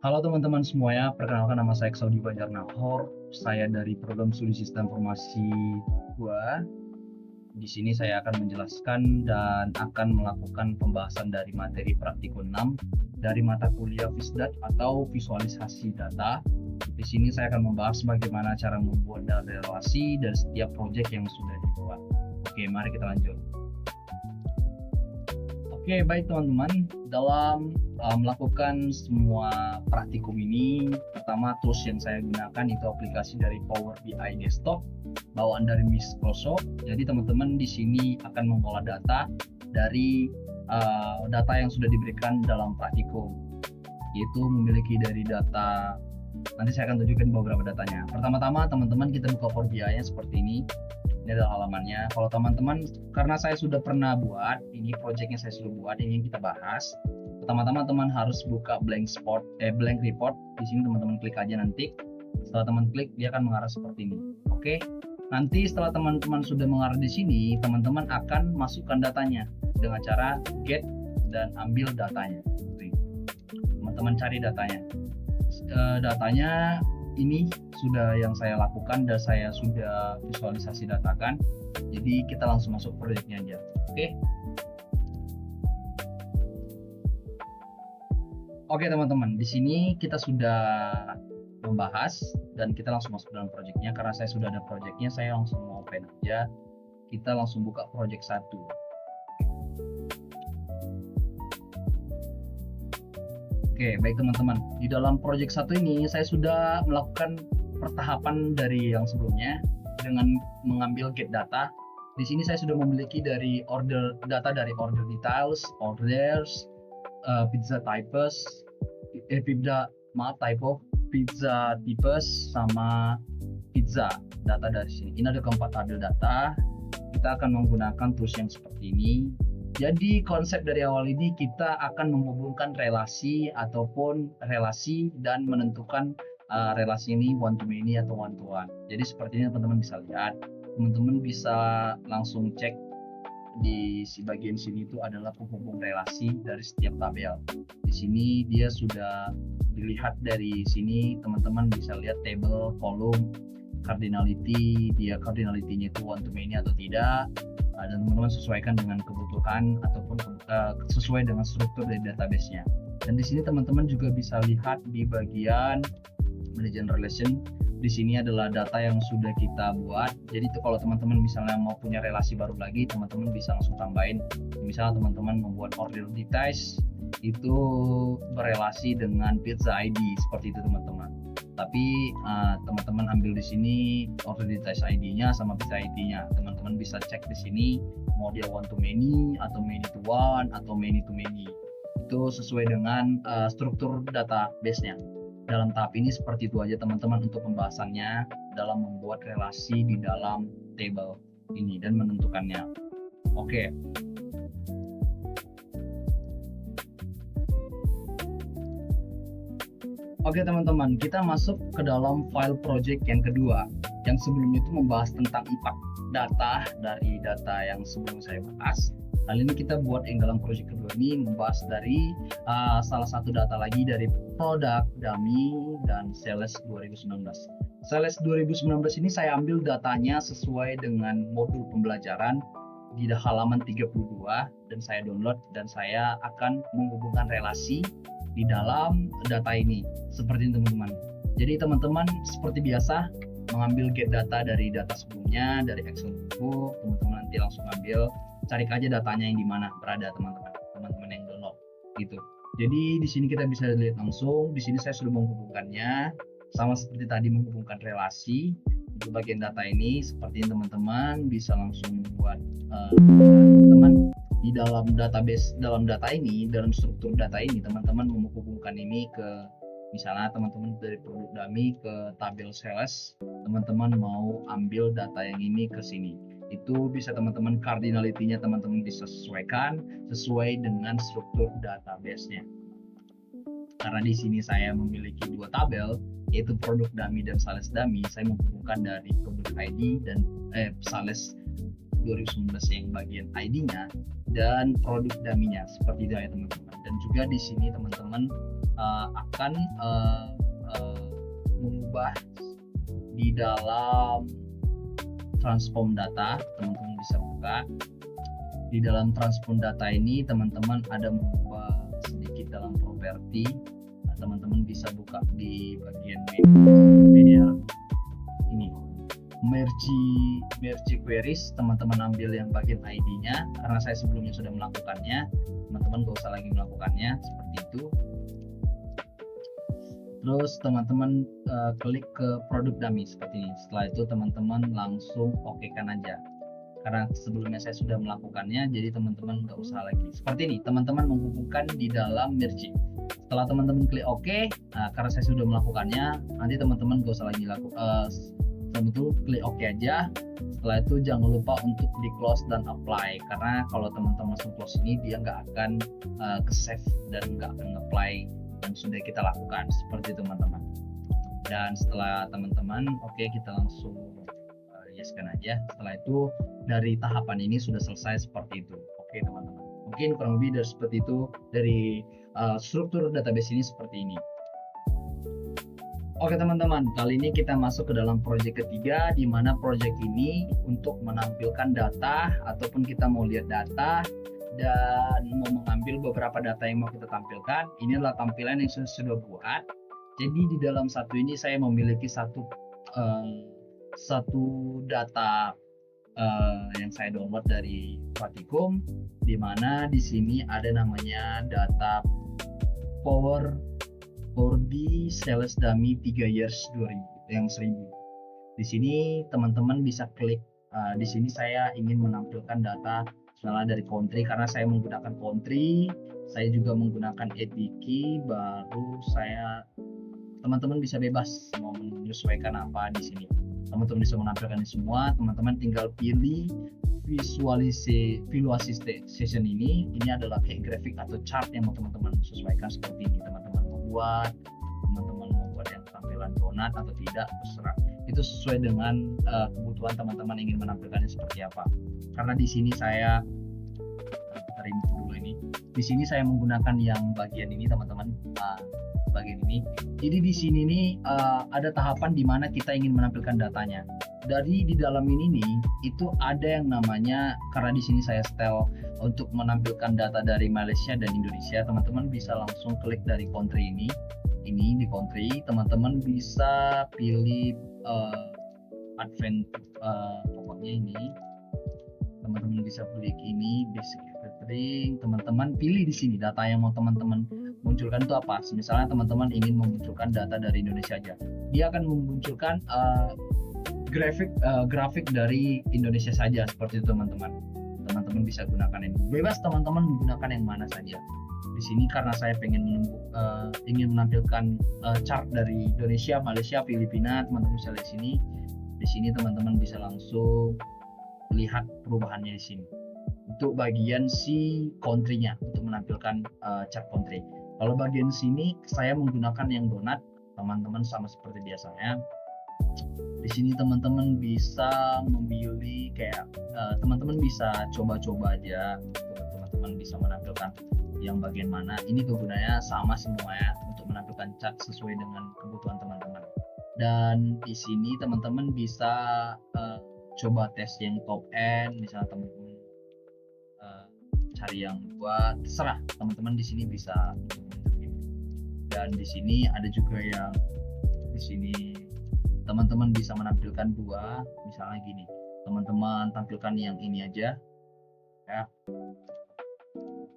Halo teman-teman semuanya, perkenalkan nama saya Saudi Banjar Nahor. Saya dari program studi Sistem Informasi 2. Di sini saya akan menjelaskan dan akan melakukan pembahasan dari materi praktikum 6 dari mata kuliah VISDAT atau visualisasi data. Di sini saya akan membahas bagaimana cara membuat data relasi dari setiap proyek yang sudah dibuat. Oke, mari kita lanjut. Oke, baik teman-teman, dalam melakukan semua praktikum ini, pertama tools yang saya gunakan itu aplikasi dari Power BI Desktop bawaan dari Microsoft. Jadi teman-teman di sini akan mengolah data dari data yang sudah diberikan dalam praktikum, yaitu memiliki dari data. Nanti saya akan tunjukkan beberapa datanya. Pertama-tama teman-teman kita buka Power BI-nya seperti ini. Ini adalah halamannya. Kalau teman-teman, karena saya sudah pernah buat, ini projectnya saya sudah buat, ini yang kita bahas. Pertama-tama teman harus buka blank report. Di sini teman-teman klik aja nanti. Setelah teman klik, dia akan mengarah seperti ini. Oke. Nanti setelah teman-teman sudah mengarah di sini, teman-teman akan masukkan datanya dengan cara get dan ambil datanya. Teman-teman cari datanya. Datanya ini sudah yang saya lakukan dan saya sudah visualisasi datakan. Jadi kita langsung masuk proyeknya aja. Oke teman-teman, di sini kita sudah membahas dan kita langsung masuk dalam proyeknya. Karena saya sudah ada proyeknya, saya langsung open aja. Kita langsung buka proyek 1. Oke, baik teman-teman. Di dalam project 1 ini saya sudah melakukan pertahapan dari yang sebelumnya dengan mengambil get data. Di sini saya sudah memiliki dari data dari order details, orders, pizza types, pizza types sama pizza data dari sini. Ini ada keempat tabel data. Kita akan menggunakan tools yang seperti ini. Jadi konsep dari awal ini kita akan menghubungkan relasi dan menentukan relasi ini one to many atau one to one. Jadi seperti ini teman-teman bisa lihat. Teman-teman bisa langsung cek di bagian sini itu adalah penghubung relasi dari setiap tabel. Di sini dia sudah dilihat dari sini, teman-teman bisa lihat table, column, cardinality, dia cardinality-nya itu one to many atau tidak. Dan teman-teman sesuaikan dengan kebutuhan ataupun sesuai dengan struktur dari database-nya. Dan di sini teman-teman juga bisa lihat di bagian management relation. Di sini adalah data yang sudah kita buat. Jadi itu kalau teman-teman misalnya mau punya relasi baru lagi, teman-teman bisa langsung tambahin. Misalnya teman-teman membuat order details itu berelasi dengan pizza ID seperti itu teman-teman. Tapi teman-teman ambil di sini order details ID-nya sama pizza ID-nya. Teman-teman bisa cek di sini mau dia one to many atau many to one atau many to many. Itu sesuai dengan struktur database-nya. Dalam tahap ini seperti itu aja teman-teman untuk pembahasannya dalam membuat relasi di dalam table ini dan menentukannya. Oke. Oke teman-teman, kita masuk ke dalam file project yang kedua. Yang sebelumnya itu membahas tentang 4 data dari data yang sebelum saya bahas. Kali ini kita buat yang dalam project kedua ini membahas dari salah satu data lagi dari produk, dummy, dan sales 2019. Sales 2019 ini saya ambil datanya sesuai dengan modul pembelajaran di halaman 32 dan saya download dan saya akan menghubungkan relasi di dalam data ini seperti ini teman-teman. Jadi teman-teman seperti biasa mengambil get data dari data sebelumnya dari Excel buku, teman-teman nanti langsung ambil, cari aja datanya yang di mana berada teman-teman yang download gitu. Jadi di sini kita bisa lihat langsung, di sini saya sudah menghubungkannya sama seperti tadi menghubungkan relasi untuk bagian data ini. Seperti ini teman-teman bisa langsung buat teman di dalam database, dalam data ini, dalam struktur data ini teman-teman menghubungkan ini ke misalnya teman-teman dari produk dummy ke tabel sales, teman-teman mau ambil data yang ini ke sini, itu bisa teman-teman cardinality-nya teman-teman bisa sesuaikan sesuai dengan struktur database-nya. Karena di sini saya memiliki 2 tabel yaitu produk dummy dan sales dummy, saya menghubungkan dari produk ID dan sales 2019 yang bagian ID-nya dan produk dummy-nya seperti itu ya teman-teman. Dan juga di sini teman-teman akan mengubah di dalam transform data. Teman-teman bisa buka di dalam transform data ini, teman-teman ada mengubah sedikit dalam properti. Teman-teman bisa buka di bagian media ini, merge queries. Teman-teman ambil yang bagian ID-nya, karena saya sebelumnya sudah melakukannya, teman-teman gak usah lagi melakukannya seperti itu. Terus teman-teman klik ke produk dummy seperti ini. Setelah itu teman-teman langsung oke-kan aja, karena sebelumnya saya sudah melakukannya, jadi teman-teman nggak usah lagi. Seperti ini, teman-teman menghubungkan di dalam merge. Setelah teman-teman klik OK, karena saya sudah melakukannya, nanti teman-teman gak usah lagi teman-teman klik OK aja. Setelah itu jangan lupa untuk di close dan apply, karena kalau teman-teman langsung close ini, dia nggak akan ke save dan nggak akan apply yang sudah kita lakukan. Seperti itu teman-teman. Dan setelah teman-teman OK, kita langsung yeskan aja. Setelah itu dari tahapan ini sudah selesai seperti itu. Oke teman-teman, mungkin kurang lebih dari seperti itu dari struktur database ini seperti ini. Oke teman-teman, kali ini kita masuk ke dalam project ketiga, di mana project ini untuk menampilkan data ataupun kita mau lihat data dan mau mengambil beberapa data yang mau kita tampilkan. Ini adalah tampilan yang sudah buat. Jadi di dalam satu ini saya memiliki satu data yang saya download dari Pratikum, di mana di sini ada namanya data Power BI Sales Dummy 3 years 2000 yang 1000. Di sini teman-teman bisa klik. Di sini saya ingin menampilkan data misalnya dari country, karena saya menggunakan country. Saya juga menggunakan APK. Baru teman-teman bisa bebas mau menyesuaikan apa di sini. Teman-teman bisa menampilkan ini semua. Teman-teman tinggal pilih visualization ini adalah kayak grafik atau chart yang mau teman-teman sesuaikan seperti ini. Teman-teman mau buat yang tampilan donat atau tidak, terserah. Itu sesuai dengan kebutuhan teman-teman ingin menampilkannya seperti apa. Karena di sini saya Di sini saya menggunakan yang bagian ini teman-teman, bagian ini. Jadi di sini nih ada tahapan di mana kita ingin menampilkan datanya. Di dalam ini nih itu ada yang namanya, karena di sini saya setel untuk menampilkan data dari Malaysia dan Indonesia. Teman-teman bisa langsung klik dari country ini di country. Teman-teman bisa pilih pokoknya ini. Teman-teman bisa klik ini basic filtering. Teman-teman pilih di sini data yang mau teman-teman munculkan itu apa. Misalnya teman-teman ingin memunculkan data dari Indonesia aja, dia akan memunculkan grafik dari Indonesia saja seperti itu teman-teman. Teman-teman bisa gunakan ini. Bebas teman-teman menggunakan yang mana saja. Di sini karena saya ingin menampilkan chart dari Indonesia, Malaysia, Filipina, teman-teman bisa lihat sini. Di sini teman-teman bisa langsung lihat perubahannya di sini. Untuk bagian si country-nya, untuk menampilkan chart country. Kalau bagian sini saya menggunakan yang donat, teman-teman sama seperti biasanya. Di sini teman-teman bisa memilih kayak teman-teman bisa coba-coba aja. Teman-teman bisa menampilkan yang bagian mana. Ini kegunaannya sama semua ya, untuk menampilkan chart sesuai dengan kebutuhan teman-teman. Dan di sini teman-teman bisa coba tes yang top end, misalnya teman-teman cari yang buat, terserah teman-teman di sini bisa. Dan di sini ada juga yang di sini teman-teman bisa menampilkan dua, misalnya gini, teman-teman tampilkan yang ini aja ya,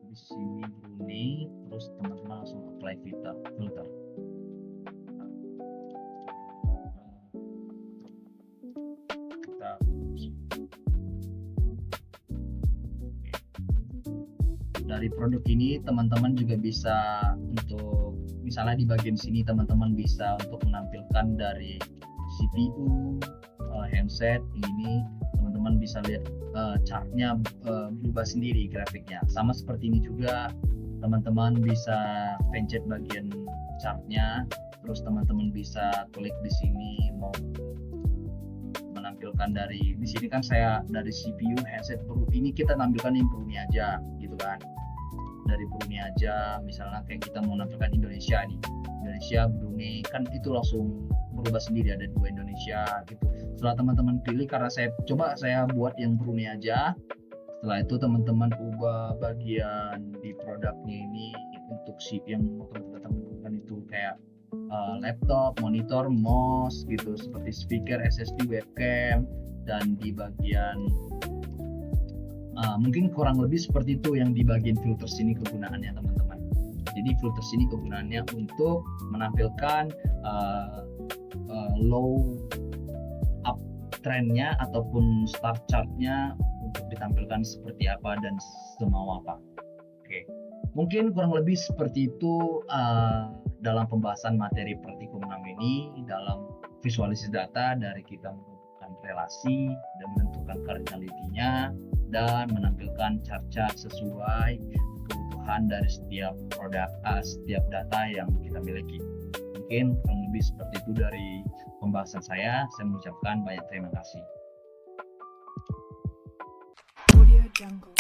di sini Brunei, terus teman-teman langsung apply filter. Dari produk ini teman-teman juga bisa untuk misalnya di bagian sini teman-teman bisa untuk menampilkan dari CPU, handset ini, teman-teman bisa lihat chartnya berubah sendiri grafiknya. Sama seperti ini juga teman-teman bisa pencet bagian chartnya, terus teman-teman bisa klik di sini mau menampilkan dari di sini kan saya dari CPU, handset, ini kita tampilkan yang Brunei aja gitu kan. dari Brunei aja, misalnya kayak kita mau nampilkan Indonesia nih, Indonesia Brunei kan itu langsung berubah sendiri, ada 2 Indonesia gitu. Setelah teman-teman pilih, karena saya buat yang Brunei aja. Setelah itu teman-teman ubah bagian di produknya ini untuk yang kita tampilkan itu kayak laptop, monitor, mouse gitu, seperti speaker, SSD, webcam, dan di bagian mungkin kurang lebih seperti itu yang di bagian filter sini kegunaannya teman-teman. Jadi filter sini kegunaannya untuk menampilkan low up trendnya ataupun start chartnya untuk ditampilkan seperti apa dan semau apa. Oke, mungkin kurang lebih seperti itu dalam pembahasan materi Praktikum 6 ini, dalam visualisasi data dari kita menentukan relasi dan menentukan cardinality-nya dan menampilkan chart-chart sesuai kebutuhan dari setiap produk, setiap data yang kita miliki. Mungkin kurang lebih seperti itu dari pembahasan saya. Saya mengucapkan banyak terima kasih. Audio Jungle.